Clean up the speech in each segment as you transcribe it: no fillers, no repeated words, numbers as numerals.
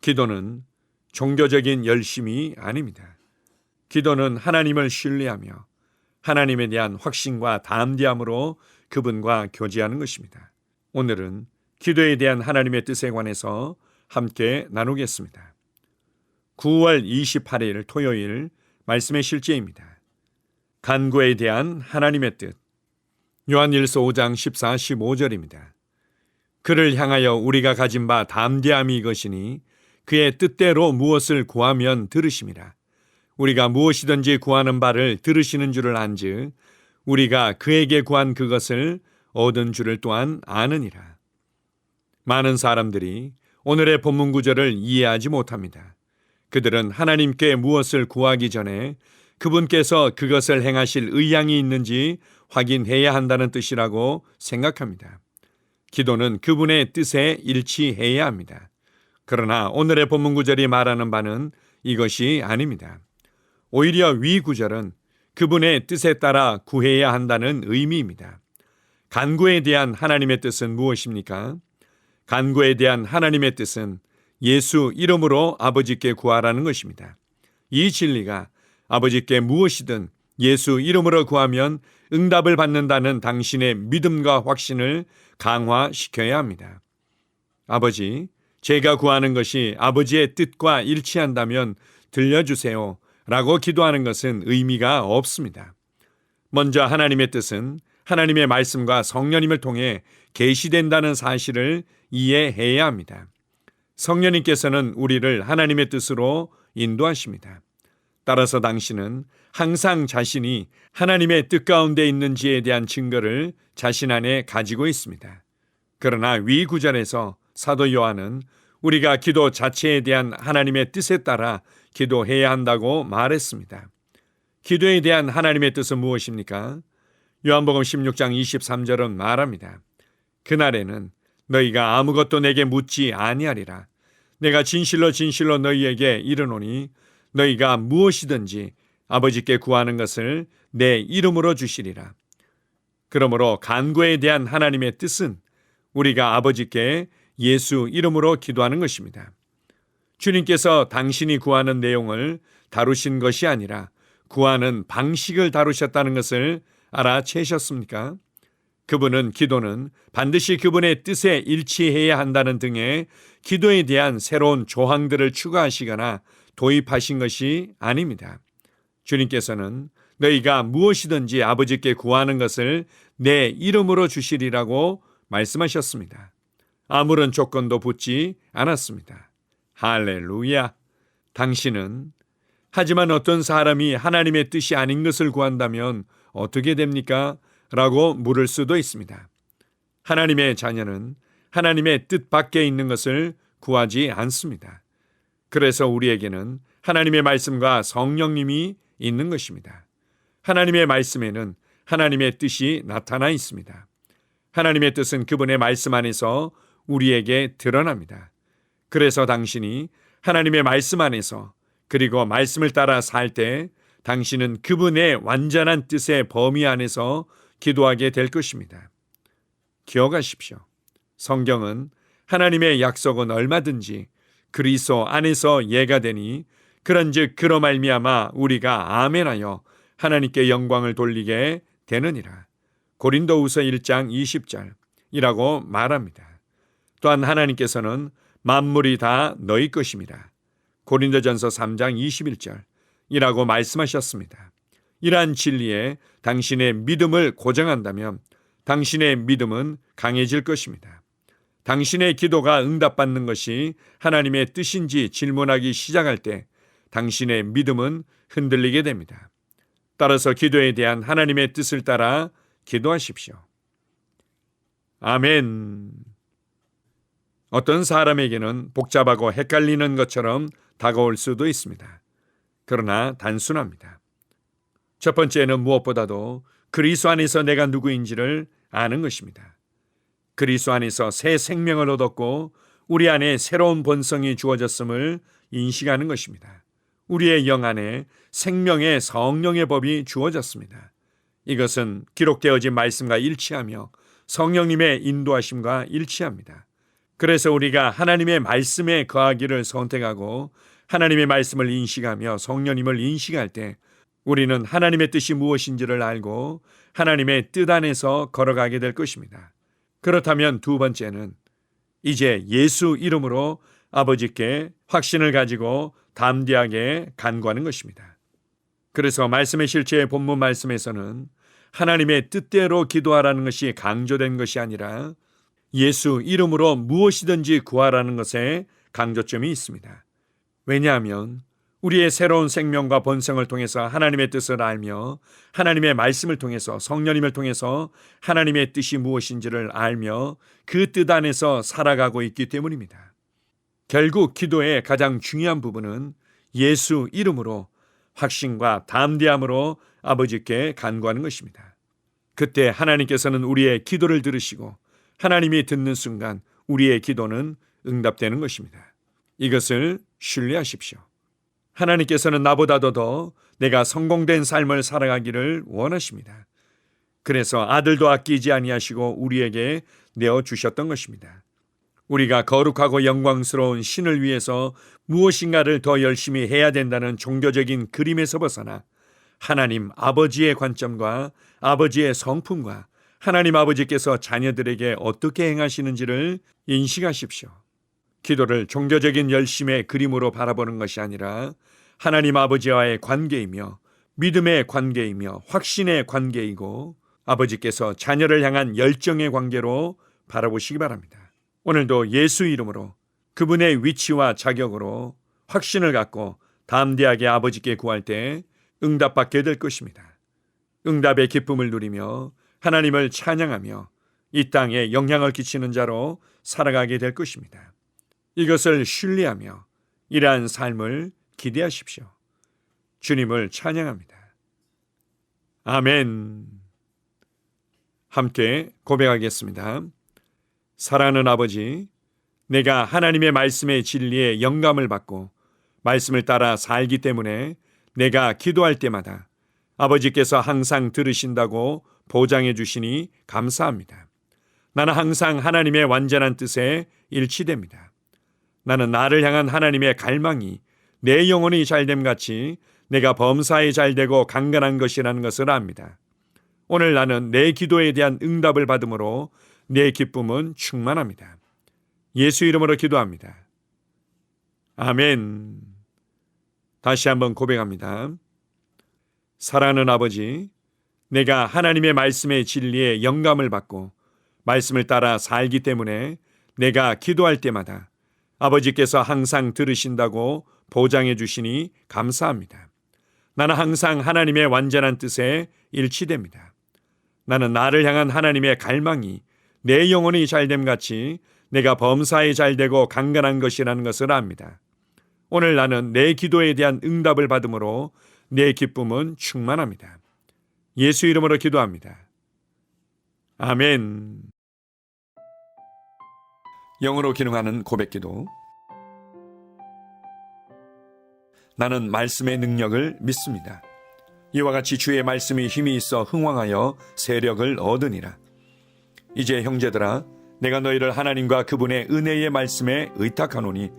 기도는 종교적인 열심이 아닙니다. 기도는 하나님을 신뢰하며 하나님에 대한 확신과 담대함으로 그분과 교제하는 것입니다. 오늘은 기도에 대한 하나님의 뜻에 관해서 함께 나누겠습니다. 9월 28일 토요일 말씀의 실제입니다. 간구에 대한 하나님의 뜻. 요한일서 5장 14, 15절입니다. 그를 향하여 우리가 가진 바 담대함이 이것이니 그의 뜻대로 무엇을 구하면 들으심이라. 우리가 무엇이든지 구하는 바를 들으시는 줄을 안즉 우리가 그에게 구한 그것을 얻은 줄을 또한 아느니라. 많은 사람들이 오늘의 본문 구절을 이해하지 못합니다. 그들은 하나님께 무엇을 구하기 전에 그분께서 그것을 행하실 의향이 있는지 확인해야 한다는 뜻이라고 생각합니다. 기도는 그분의 뜻에 일치해야 합니다. 그러나 오늘의 본문 구절이 말하는 바는 이것이 아닙니다. 오히려 위 구절은 그분의 뜻에 따라 구해야 한다는 의미입니다. 간구에 대한 하나님의 뜻은 무엇입니까? 간구에 대한 하나님의 뜻은 예수 이름으로 아버지께 구하라는 것입니다. 이 진리가 아버지께 무엇이든 예수 이름으로 구하면 응답을 받는다는 당신의 믿음과 확신을 강화시켜야 합니다. 아버지, 제가 구하는 것이 아버지의 뜻과 일치한다면 들려주세요 라고 기도하는 것은 의미가 없습니다. 먼저 하나님의 뜻은 하나님의 말씀과 성령님을 통해 계시된다는 사실을 이해해야 합니다. 성령님께서는 우리를 하나님의 뜻으로 인도하십니다. 따라서 당신은 항상 자신이 하나님의 뜻 가운데 있는지에 대한 증거를 자신 안에 가지고 있습니다. 그러나 위 구절에서 사도 요한은 우리가 기도 자체에 대한 하나님의 뜻에 따라 기도해야 한다고 말했습니다. 기도에 대한 하나님의 뜻은 무엇입니까? 요한복음 16장 23절은 말합니다. 그날에는 너희가 아무것도 내게 묻지 아니하리라. 내가 진실로 진실로 너희에게 이르노니 너희가 무엇이든지 아버지께 구하는 것을 내 이름으로 주시리라. 그러므로 간구에 대한 하나님의 뜻은 우리가 아버지께 예수 이름으로 기도하는 것입니다. 주님께서 당신이 구하는 내용을 다루신 것이 아니라 구하는 방식을 다루셨다는 것을 알아채셨습니까? 그분은 기도는 반드시 그분의 뜻에 일치해야 한다는 등의 기도에 대한 새로운 조항들을 추가하시거나 도입하신 것이 아닙니다. 주님께서는 너희가 무엇이든지 아버지께 구하는 것을 내 이름으로 주시리라고 말씀하셨습니다. 아무런 조건도 붙지 않았습니다. 할렐루야! 당신은 하지만 어떤 사람이 하나님의 뜻이 아닌 것을 구한다면 어떻게 됩니까? 라고 물을 수도 있습니다. 하나님의 자녀는 하나님의 뜻 밖에 있는 것을 구하지 않습니다. 그래서 우리에게는 하나님의 말씀과 성령님이 있는 것입니다. 하나님의 말씀에는 하나님의 뜻이 나타나 있습니다. 하나님의 뜻은 그분의 말씀 안에서 우리에게 드러납니다. 그래서 당신이 하나님의 말씀 안에서 그리고 말씀을 따라 살 때 당신은 그분의 완전한 뜻의 범위 안에서 기도하게 될 것입니다. 기억하십시오. 성경은 하나님의 약속은 얼마든지 그리스도 안에서 예가 되니 그런즉 그로 말미암아 우리가 아멘하여 하나님께 영광을 돌리게 되느니라. 고린도후서 1장 20절이라고 말합니다. 또한 하나님께서는 만물이 다 너희 것입니다. 고린도전서 3장 21절이라고 말씀하셨습니다. 이러한 진리에 당신의 믿음을 고정한다면 당신의 믿음은 강해질 것입니다. 당신의 기도가 응답받는 것이 하나님의 뜻인지 질문하기 시작할 때 당신의 믿음은 흔들리게 됩니다. 따라서 기도에 대한 하나님의 뜻을 따라 기도하십시오. 아멘. 어떤 사람에게는 복잡하고 헷갈리는 것처럼 다가올 수도 있습니다. 그러나 단순합니다. 첫 번째는 무엇보다도 그리스도 안에서 내가 누구인지를 아는 것입니다. 그리스도 안에서 새 생명을 얻었고 우리 안에 새로운 본성이 주어졌음을 인식하는 것입니다. 우리의 영 안에 생명의 성령의 법이 주어졌습니다. 이것은 기록되어진 말씀과 일치하며 성령님의 인도하심과 일치합니다. 그래서 우리가 하나님의 말씀에 거하기를 선택하고 하나님의 말씀을 인식하며 성령님을 인식할 때 우리는 하나님의 뜻이 무엇인지를 알고 하나님의 뜻 안에서 걸어가게 될 것입니다. 그렇다면 두 번째는 이제 예수 이름으로 아버지께 확신을 가지고 담대하게 간구하는 것입니다. 그래서 말씀의 실체의 본문 말씀에서는 하나님의 뜻대로 기도하라는 것이 강조된 것이 아니라 예수 이름으로 무엇이든지 구하라는 것에 강조점이 있습니다. 왜냐하면 우리의 새로운 생명과 번성을 통해서 하나님의 뜻을 알며 하나님의 말씀을 통해서 성령님을 통해서 하나님의 뜻이 무엇인지를 알며 그 뜻 안에서 살아가고 있기 때문입니다. 결국 기도의 가장 중요한 부분은 예수 이름으로 확신과 담대함으로 아버지께 간구하는 것입니다. 그때 하나님께서는 우리의 기도를 들으시고 하나님이 듣는 순간 우리의 기도는 응답되는 것입니다. 이것을 신뢰하십시오. 하나님께서는 나보다도 더 내가 성공된 삶을 살아가기를 원하십니다. 그래서 아들도 아끼지 아니하시고 우리에게 내어주셨던 것입니다. 우리가 거룩하고 영광스러운 신을 위해서 무엇인가를 더 열심히 해야 된다는 종교적인 그림에서 벗어나 하나님 아버지의 관점과 아버지의 성품과 하나님 아버지께서 자녀들에게 어떻게 행하시는지를 인식하십시오. 기도를 종교적인 열심의 그림으로 바라보는 것이 아니라 하나님 아버지와의 관계이며 믿음의 관계이며 확신의 관계이고 아버지께서 자녀를 향한 열정의 관계로 바라보시기 바랍니다. 오늘도 예수 이름으로 그분의 위치와 자격으로 확신을 갖고 담대하게 아버지께 구할 때 응답받게 될 것입니다. 응답의 기쁨을 누리며 하나님을 찬양하며 이 땅에 영향을 끼치는 자로 살아가게 될 것입니다. 이것을 신뢰하며 이러한 삶을 기대하십시오. 주님을 찬양합니다. 아멘. 함께 고백하겠습니다. 사랑하는 아버지, 내가 하나님의 말씀의 진리에 영감을 받고 말씀을 따라 살기 때문에 내가 기도할 때마다 아버지께서 항상 들으신다고 보장해 주시니 감사합니다. 나는 항상 하나님의 완전한 뜻에 일치됩니다. 나는 나를 향한 하나님의 갈망이 내 영혼이 잘됨 같이 내가 범사에 잘되고 강건한 것이라는 것을 압니다. 오늘 나는 내 기도에 대한 응답을 받음으로 내 기쁨은 충만합니다. 예수 이름으로 기도합니다. 아멘. 다시 한번 고백합니다. 사랑하는 아버지, 내가 하나님의 말씀의 진리에 영감을 받고 말씀을 따라 살기 때문에 내가 기도할 때마다 아버지께서 항상 들으신다고 보장해 주시니 감사합니다. 나는 항상 하나님의 완전한 뜻에 일치됩니다. 나는 나를 향한 하나님의 갈망이 내 영혼이 잘됨 같이 내가 범사에 잘되고 강건한 것이라는 것을 압니다. 오늘 나는 내 기도에 대한 응답을 받음으로 내 기쁨은 충만합니다. 예수 이름으로 기도합니다. 아멘. 영으로 기능하는 고백기도. 나는 말씀의 능력을 믿습니다. 이와 같이 주의 말씀이 힘이 있어 흥왕하여 세력을 얻으니라. 이제 형제들아, 내가 너희를 하나님과 그분의 은혜의 말씀에 의탁하노니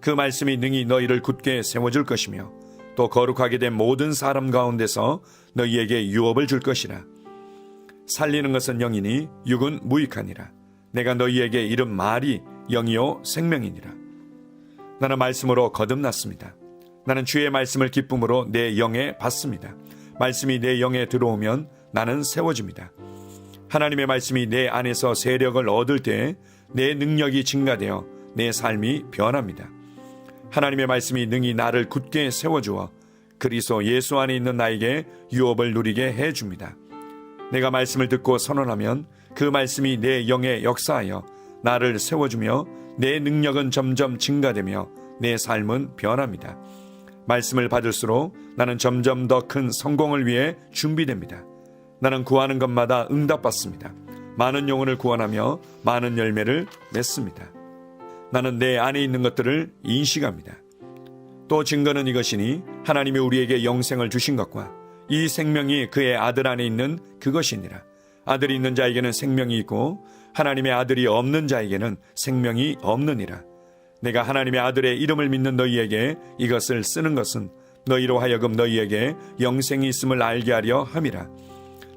그 말씀이 능히 너희를 굳게 세워줄 것이며 또 거룩하게 된 모든 사람 가운데서 너희에게 유업을 줄 것이라. 살리는 것은 영이니 육은 무익하니라. 내가 너희에게 이른 말이 영이요 생명이니라. 나는 말씀으로 거듭났습니다. 나는 주의 말씀을 기쁨으로 내 영에 받습니다. 말씀이 내 영에 들어오면 나는 세워집니다. 하나님의 말씀이 내 안에서 세력을 얻을 때 내 능력이 증가되어 내 삶이 변합니다. 하나님의 말씀이 능히 나를 굳게 세워주어 그리스도 예수 안에 있는 나에게 유업을 누리게 해줍니다. 내가 말씀을 듣고 선언하면 그 말씀이 내 영에 역사하여 나를 세워주며 내 능력은 점점 증가되며 내 삶은 변합니다. 말씀을 받을수록 나는 점점 더 큰 성공을 위해 준비됩니다. 나는 구하는 것마다 응답받습니다. 많은 영혼을 구원하며 많은 열매를 맺습니다. 나는 내 안에 있는 것들을 인식합니다. 또 증거는 이것이니 하나님이 우리에게 영생을 주신 것과 이 생명이 그의 아들 안에 있는 그것이니라. 아들이 있는 자에게는 생명이 있고 하나님의 아들이 없는 자에게는 생명이 없느니라. 내가 하나님의 아들의 이름을 믿는 너희에게 이것을 쓰는 것은 너희로 하여금 너희에게 영생이 있음을 알게 하려 함이라.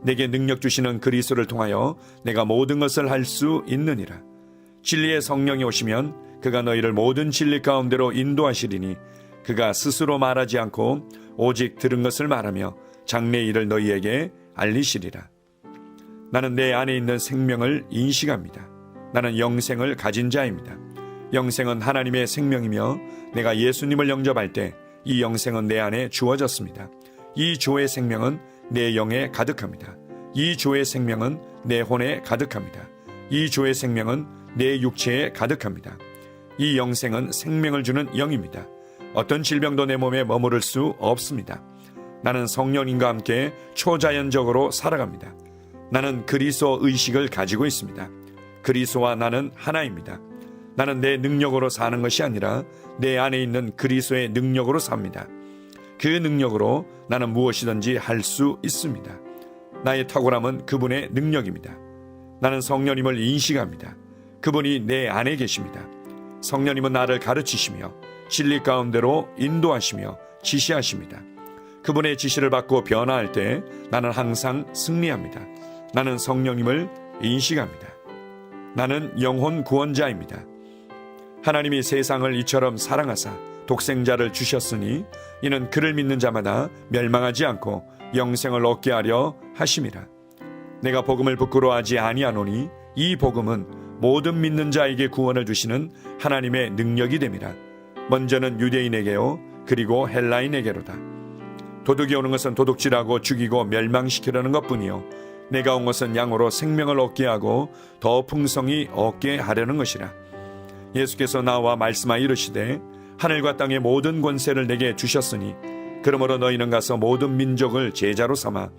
내게 능력 주시는 그리스도를 통하여 내가 모든 것을 할 수 있느니라. 진리의 성령이 오시면 그가 너희를 모든 진리 가운데로 인도하시리니 그가 스스로 말하지 않고 오직 들은 것을 말하며 장래 일을 너희에게 알리시리라. 나는 내 안에 있는 생명을 인식합니다. 나는 영생을 가진 자입니다. 영생은 하나님의 생명이며 내가 예수님을 영접할 때 이 영생은 내 안에 주어졌습니다. 이 주의 생명은 내 영에 가득합니다. 이 주의 생명은 내 혼에 가득합니다. 이 주의 생명은 내 육체에 가득합니다. 이 영생은 생명을 주는 영입니다. 어떤 질병도 내 몸에 머무를 수 없습니다. 나는 성령님과 함께 초자연적으로 살아갑니다. 나는 그리스도 의식을 가지고 있습니다. 그리스도와 나는 하나입니다. 나는 내 능력으로 사는 것이 아니라 내 안에 있는 그리스도의 능력으로 삽니다. 그 능력으로 나는 무엇이든지 할 수 있습니다. 나의 탁월함은 그분의 능력입니다. 나는 성령님을 인식합니다. 그분이 내 안에 계십니다. 성령님은 나를 가르치시며 진리 가운데로 인도하시며 지시하십니다. 그분의 지시를 받고 변화할 때 나는 항상 승리합니다. 나는 성령님을 인식합니다. 나는 영혼 구원자입니다. 하나님이 세상을 이처럼 사랑하사 독생자를 주셨으니 이는 그를 믿는 자마다 멸망하지 않고 영생을 얻게 하려 하심이라. 내가 복음을 부끄러워하지 아니하노니 이 복음은 모든 믿는 자에게 구원을 주시는 하나님의 능력이 됨이라. 먼저는 유대인에게요 그리고 헬라인에게로다. 도둑이 오는 것은 도둑질하고 죽이고 멸망시키려는 것뿐이요 내가 온 것은 양으로 생명을 얻게 하고 더 풍성히 얻게 하려는 것이라. 예수께서 나와 말씀하여 이르시되 하늘과 땅의 모든 권세를 내게 주셨으니 그러므로 너희는 가서 모든 민족을 제자로 삼아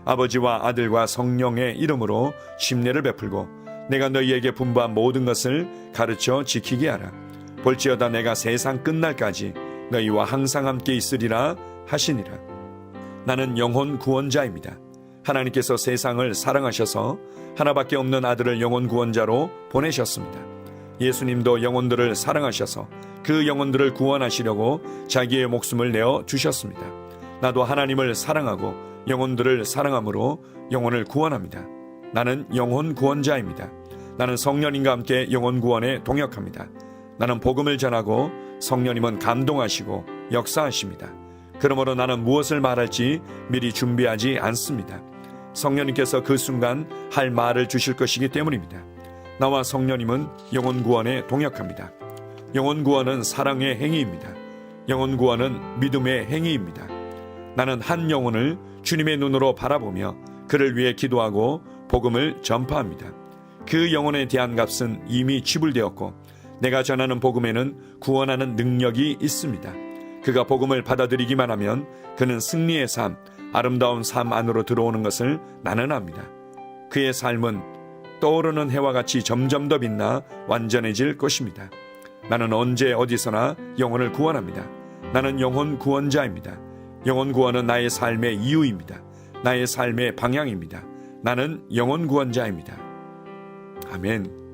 아버지와 아들과 성령의 이름으로 침례를 베풀고 내가 너희에게 분부한 모든 것을 가르쳐 지키게 하라. 볼지어다 내가 세상 끝날까지 너희와 항상 함께 있으리라 하시니라. 나는 영혼 구원자입니다. 하나님께서 세상을 사랑하셔서 하나밖에 없는 아들을 영혼 구원자로 보내셨습니다. 예수님도 영혼들을 사랑하셔서 그 영혼들을 구원하시려고 자기의 목숨을 내어 주셨습니다. 나도 하나님을 사랑하고 영혼들을 사랑함으로 영혼을 구원합니다. 나는 영혼 구원자입니다. 나는 성령님과 함께 영혼 구원에 동역합니다. 나는 복음을 전하고 성령님은 감동하시고 역사하십니다. 그러므로 나는 무엇을 말할지 미리 준비하지 않습니다. 성령님께서 그 순간 할 말을 주실 것이기 때문입니다. 나와 성령님은 영혼 구원에 동역합니다. 영혼 구원은 사랑의 행위입니다. 영혼 구원은 믿음의 행위입니다. 나는 한 영혼을 주님의 눈으로 바라보며 그를 위해 기도하고 복음을 전파합니다. 그 영혼에 대한 값은 이미 지불되었고 내가 전하는 복음에는 구원하는 능력이 있습니다. 그가 복음을 받아들이기만 하면 그는 승리의 삶, 아름다운 삶 안으로 들어오는 것을 나는 압니다. 그의 삶은 떠오르는 해와 같이 점점 더 빛나 완전해질 것입니다. 나는 언제 어디서나 영혼을 구원합니다. 나는 영혼 구원자입니다. 영혼 구원은 나의 삶의 이유입니다. 나의 삶의 방향입니다. 나는 영혼 구원자입니다. 아멘.